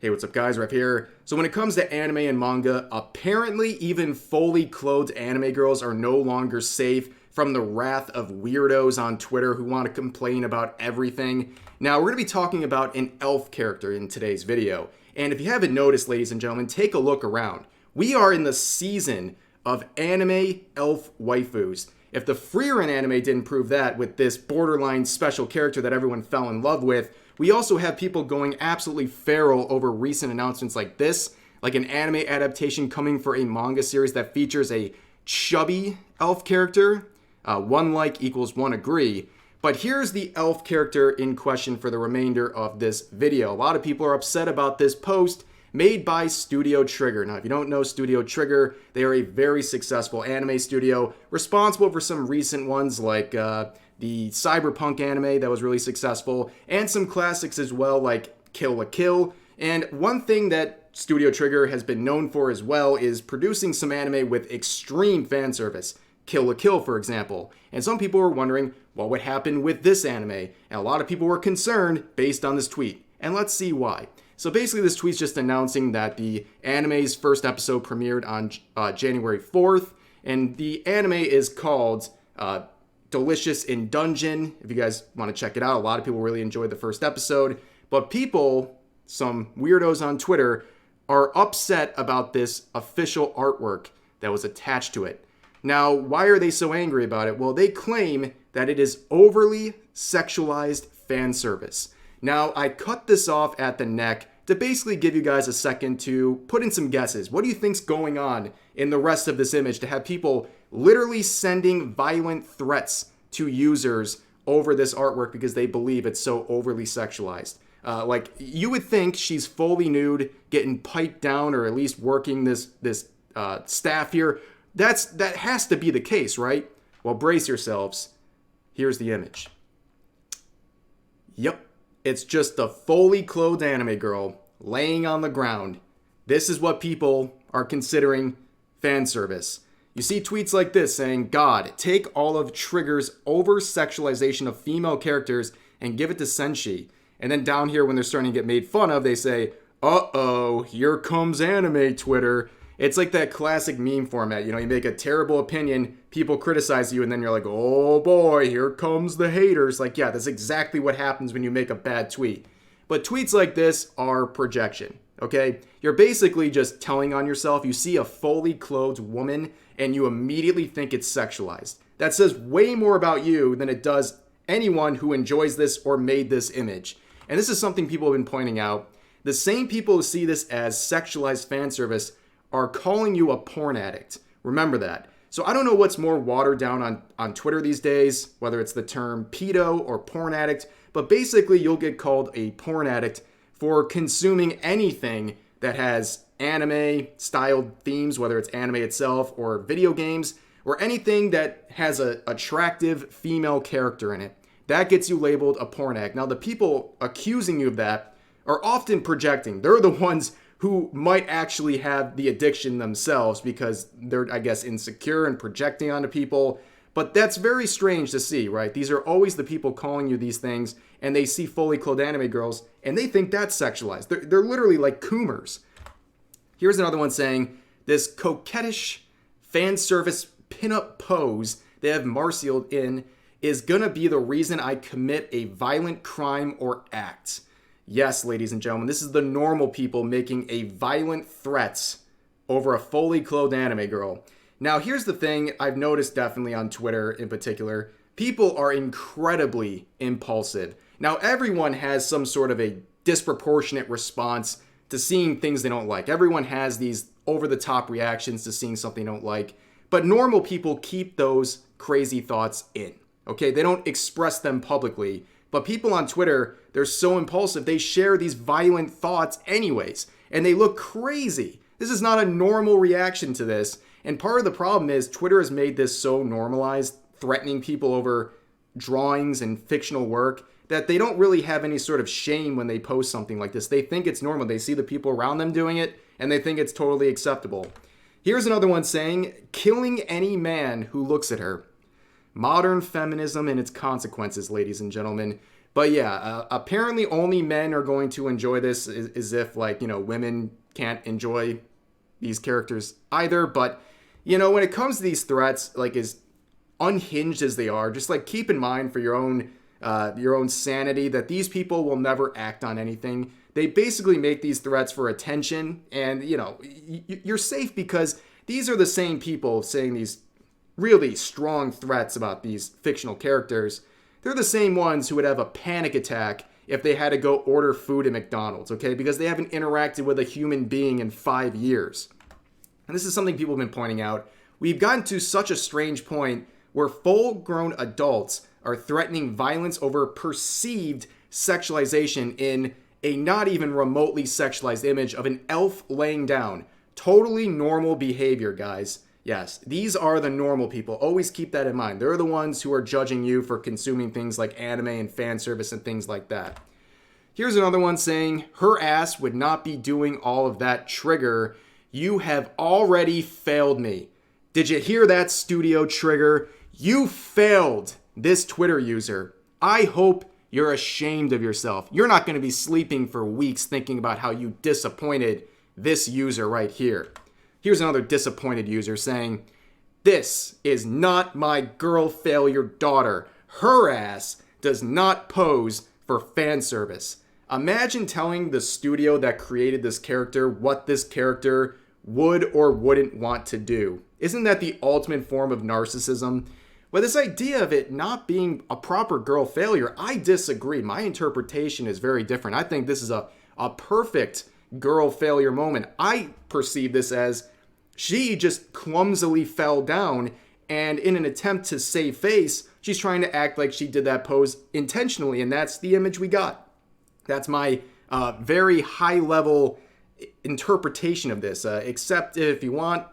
Hey, what's up guys, Ref here. So when it comes to anime and manga, apparently even fully clothed anime girls are no longer safe from the wrath of weirdos on Twitter who want to complain about everything. Now we're going to be talking about an elf character in today's video. And if you haven't noticed, ladies and gentlemen, take a look around. We are in the season of anime elf waifus. If the Frieren anime didn't prove that with this borderline special character that everyone fell in love with, we also have people going absolutely feral over recent announcements like this, like an anime adaptation coming for a manga series that features a chubby elf character. One like equals one agree. But here's the elf character in question for the remainder of this video. A lot of people are upset about this post made by Studio Trigger. Now, if you don't know Studio Trigger, they are a very successful anime studio responsible for some recent ones like the cyberpunk anime that was really successful, and some classics as well like Kill la Kill. And one thing that Studio Trigger has been known for as well is producing some anime with extreme fan service. Kill la Kill, for example. And some people were wondering what would happen with this anime. And a lot of people were concerned based on this tweet. And let's see why. So basically this tweet's just announcing that the anime's first episode premiered on January 4th. And the anime is called Delicious in Dungeon. If you guys want to check it out, a lot of people really enjoyed the first episode. But people, some weirdos on Twitter, are upset about this official artwork that was attached to it. Now, why are they so angry about it? Well, they claim that it is overly sexualized fan service. Now, I cut this off at the neck to basically give you guys a second to put in some guesses. What do you think's going on in the rest of this image to have people literally sending violent threats to users over this artwork because they believe it's so overly sexualized? Like, you would think she's fully nude, getting piped down, or at least working this staff here. That has to be the case, right? Well, brace yourselves. Here's the image. Yep. It's just a fully clothed anime girl laying on the ground. This is what people are considering fan service. You see tweets like this saying, God, take all of Trigger's over-sexualization of female characters and give it to Senshi. And then down here when they're starting to get made fun of, they say, uh-oh, here comes anime Twitter. It's like that classic meme format. You know, you make a terrible opinion, people criticize you, and then you're like, oh boy, here comes the haters. Like, yeah, that's exactly what happens when you make a bad tweet. But tweets like this are projection, okay? You're basically just telling on yourself. You see a fully clothed woman, and you immediately think it's sexualized. That says way more about you than it does anyone who enjoys this or made this image. And this is something people have been pointing out. The same people who see this as sexualized fan service are calling you a porn addict. Remember that. So I don't know what's more watered down on Twitter these days, whether it's the term pedo or porn addict, but basically you'll get called a porn addict for consuming anything that has anime-styled themes, whether it's anime itself or video games, or anything that has an attractive female character in it. That gets you labeled a porn addict. Now, the people accusing you of that are often projecting. They're the ones who might actually have the addiction themselves because they're, I guess, insecure and projecting onto people. But that's very strange to see, right? These are always the people calling you these things, and they see fully clothed anime girls, and they think that's sexualized. They're literally like coomers. Here's another one saying, this coquettish fan service pinup pose they have Marcialed in is gonna be the reason I commit a violent crime or act. Yes, ladies and gentlemen, this is the normal people making a violent threats over a fully clothed anime girl. Now, here's the thing I've noticed definitely on Twitter in particular. People are incredibly impulsive. Now, everyone has some sort of a disproportionate response to seeing things they don't like. Everyone has these over-the-top reactions to seeing something they don't like. But normal people keep those crazy thoughts in, okay? They don't express them publicly. But people on Twitter, they're so impulsive, they share these violent thoughts anyways, and they look crazy. This is not a normal reaction to this, and part of the problem is Twitter has made this so normalized, threatening people over drawings and fictional work, that they don't really have any sort of shame when they post something like this. They think it's normal. They see the people around them doing it, and they think it's totally acceptable. Here's another one saying, killing any man who looks at her. Modern feminism and its consequences, ladies and gentlemen. But yeah, apparently only men are going to enjoy this, as if, like, women can't enjoy these characters either. But, when it comes to these threats, like, as unhinged as they are, just, like, keep in mind for your own sanity that these people will never act on anything. They basically make these threats for attention, and, you're safe because these are the same people saying these really strong threats about these fictional characters. They're the same ones who would have a panic attack if they had to go order food at McDonald's, okay? Because they haven't interacted with a human being in 5 years. And this is something people have been pointing out. We've gotten to such a strange point where full-grown adults are threatening violence over perceived sexualization in a not even remotely sexualized image of an elf laying down. Totally normal behavior, guys. Yes, these are the normal people. Always keep that in mind. They're the ones who are judging you for consuming things like anime and fan service and things like that. Here's another one saying, her ass would not be doing all of that, Trigger. You have already failed me. Did you hear that, Studio Trigger? You failed this Twitter user. I hope you're ashamed of yourself. You're not going to be sleeping for weeks thinking about how you disappointed this user right here. Here's another disappointed user saying, this is not my girl failure daughter. Her ass does not pose for fan service. Imagine telling the studio that created this character what this character would or wouldn't want to do. Isn't that the ultimate form of narcissism? But this idea of it not being a proper girl failure, I disagree. My interpretation is very different. I think this is a perfect girl failure moment. I perceive this as she just clumsily fell down, and in an attempt to save face, she's trying to act like she did that pose intentionally, and that's the image we got. That's my very high-level interpretation of this. Accept it if you want,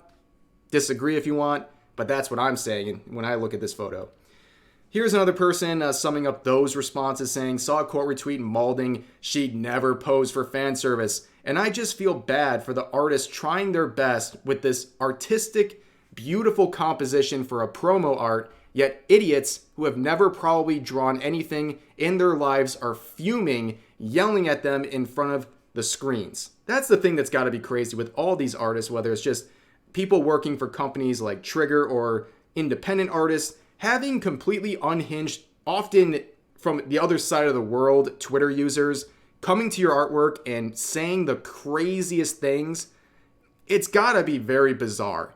disagree if you want, but that's what I'm saying when I look at this photo. Here's another person summing up those responses saying, saw a quote retweet malding she'd never pose for fan service. And I just feel bad for the artists trying their best with this artistic, beautiful composition for a promo art, yet idiots who have never probably drawn anything in their lives are fuming, yelling at them in front of the screens. That's the thing that's got to be crazy with all these artists, whether it's just people working for companies like Trigger or independent artists, having completely unhinged, often from the other side of the world, Twitter users coming to your artwork and saying the craziest things. It's gotta be very bizarre.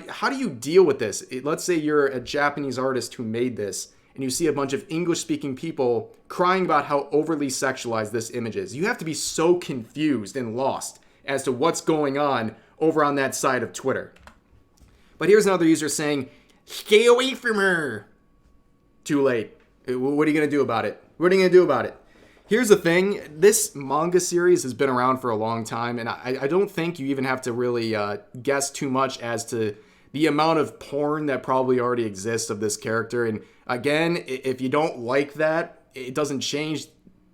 How do you deal with this? Let's say you're a Japanese artist who made this and you see a bunch of English-speaking people crying about how overly sexualized this image is. You have to be so confused and lost as to what's going on over on that side of Twitter. But here's another user saying, stay away from her. Too late. What are you going to do about it? Here's the thing. This manga series has been around for a long time, and I don't think you even have to really guess too much as to the amount of porn that probably already exists of this character. And again, if you don't like that, it doesn't change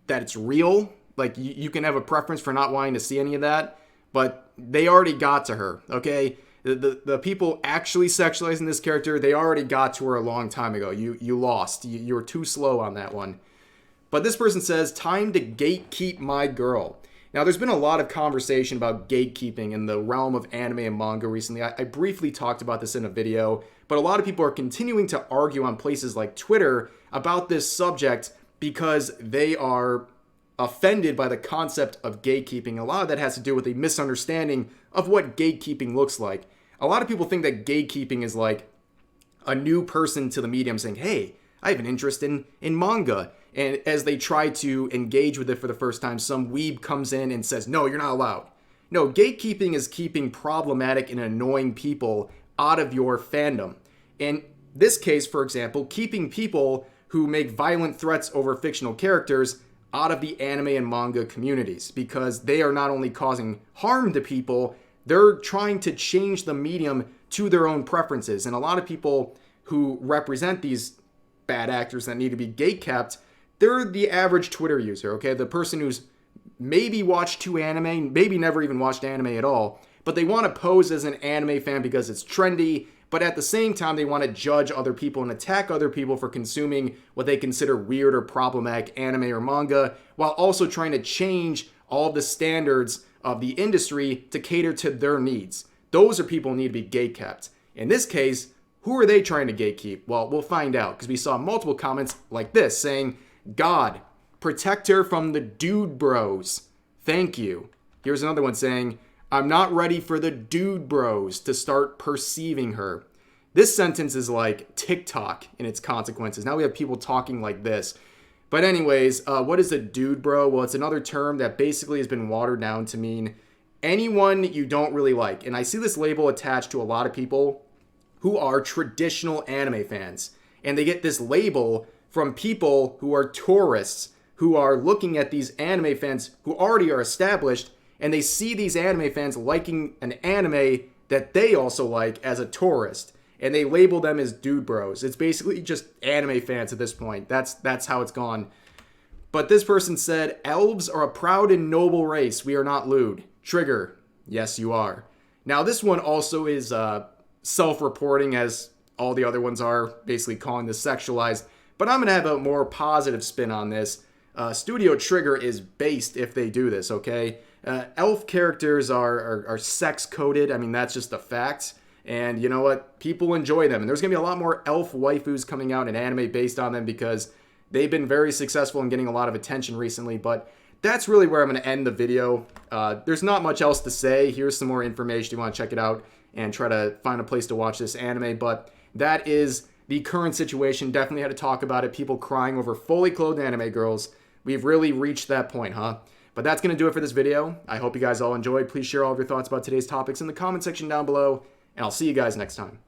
that it's real. Like, you can have a preference for not wanting to see any of that, but they already got to her, okay? The people actually sexualizing this character, they already got to her a long time ago. You lost. You were too slow on that one. But this person says, time to gatekeep my girl. Now, there's been a lot of conversation about gatekeeping in the realm of anime and manga recently. I briefly talked about this in a video, but a lot of people are continuing to argue on places like Twitter about this subject because they are offended by the concept of gatekeeping. A lot of that has to do with a misunderstanding of what gatekeeping looks like. A lot of people think that gatekeeping is like a new person to the medium saying, hey, I have an interest in manga. And as they try to engage with it for the first time, some weeb comes in and says, no, you're not allowed. No, gatekeeping is keeping problematic and annoying people out of your fandom. In this case, for example, keeping people who make violent threats over fictional characters out of the anime and manga communities, because they are not only causing harm to people, they're trying to change the medium to their own preferences. And a lot of people who represent these bad actors that need to be gatekept, they're the average Twitter user, okay? The person who's maybe watched 2 anime, maybe never even watched anime at all, but they want to pose as an anime fan because it's trendy, but at the same time, they want to judge other people and attack other people for consuming what they consider weird or problematic anime or manga, while also trying to change all the standards of the industry to cater to their needs. Those are people who need to be gatekept. In this case, who are they trying to gatekeep? Well, we'll find out, because we saw multiple comments like this saying, God, protect her from the dude bros. Thank you. Here's another one saying, I'm not ready for the dude bros to start perceiving her. This sentence is like TikTok in its consequences. Now we have people talking like this. But anyways, what is a dude bro? Well, it's another term that basically has been watered down to mean anyone you don't really like. And I see this label attached to a lot of people who are traditional anime fans. And they get this label from people who are tourists, who are looking at these anime fans who already are established, and they see these anime fans liking an anime that they also like as a tourist. And they label them as dude bros. It's basically just anime fans at this point. That's how it's gone. But this person said, elves are a proud and noble race. We are not lewd. Trigger. Yes, you are. Now, this one also is self-reporting, as all the other ones are, basically calling this sexualized. But I'm going to have a more positive spin on this. Studio Trigger is based if they do this, okay? Elf characters are sex-coded. I mean, that's just a fact. And you know what? People enjoy them. And there's going to be a lot more elf waifus coming out in anime based on them because they've been very successful in getting a lot of attention recently. But that's really where I'm going to end the video. There's not much else to say. Here's some more information if you want to check it out and try to find a place to watch this anime. But that is the current situation. Definitely had to talk about it. People crying over fully clothed anime girls. We've really reached that point, huh? But that's going to do it for this video. I hope you guys all enjoyed. Please share all of your thoughts about today's topics in the comment section down below. And I'll see you guys next time.